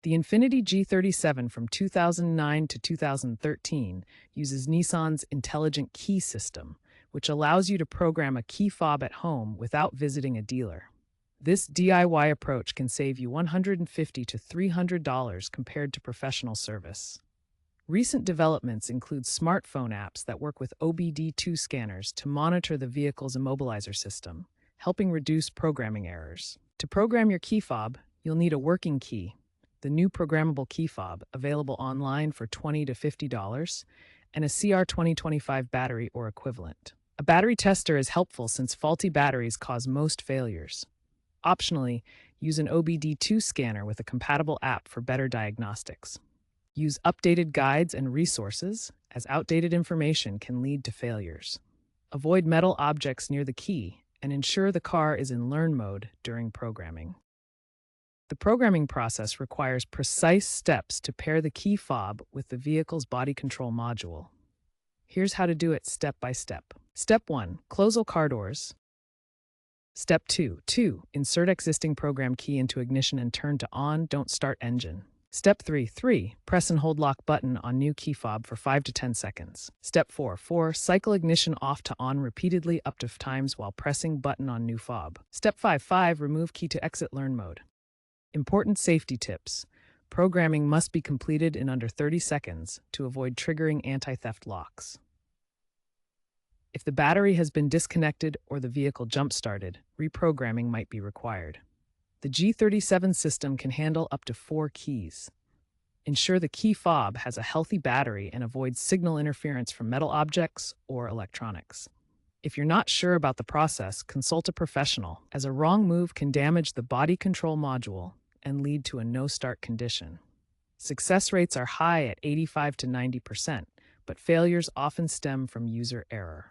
The Infiniti G37 from 2009 to 2013 uses Nissan's intelligent key system, which allows you to program a key fob at home without visiting a dealer. This DIY approach can save you $150 to $300 compared to professional service. Recent developments include smartphone apps that work with OBD2 scanners to monitor the vehicle's immobilizer system, helping reduce programming errors. To program your key fob, you'll need a working key, the new programmable key fob available online for $20 to $50, and a CR2025 battery or equivalent. A battery tester is helpful since faulty batteries cause most failures. Optionally, use an OBD2 scanner with a compatible app for better diagnostics. Use updated guides and resources, as outdated information can lead to failures. Avoid metal objects near the key and ensure the car is in learn mode during programming. The programming process requires precise steps to pair the key fob with the vehicle's body control module. Here's how to do it step by step. Step 1. Close all car doors. Step 2. Insert existing program key into ignition and turn to on, don't start engine. Step 3. Press and hold lock button on new key fob for 5 to 10 seconds. Step 4. Cycle ignition off to on repeatedly up to times while pressing button on new fob. Step 5. Remove key to exit learn mode. Important safety tips. Programming must be completed in under 30 seconds to avoid triggering anti-theft locks. If the battery has been disconnected or the vehicle jump-started, reprogramming might be required. The G37 system can handle up to 4 keys. Ensure the key fob has a healthy battery and avoid signal interference from metal objects or electronics. If you're not sure about the process, consult a professional, as a wrong move can damage the body control module and lead to a no-start condition. Success rates are high at 85 to 90%, but failures often stem from user error.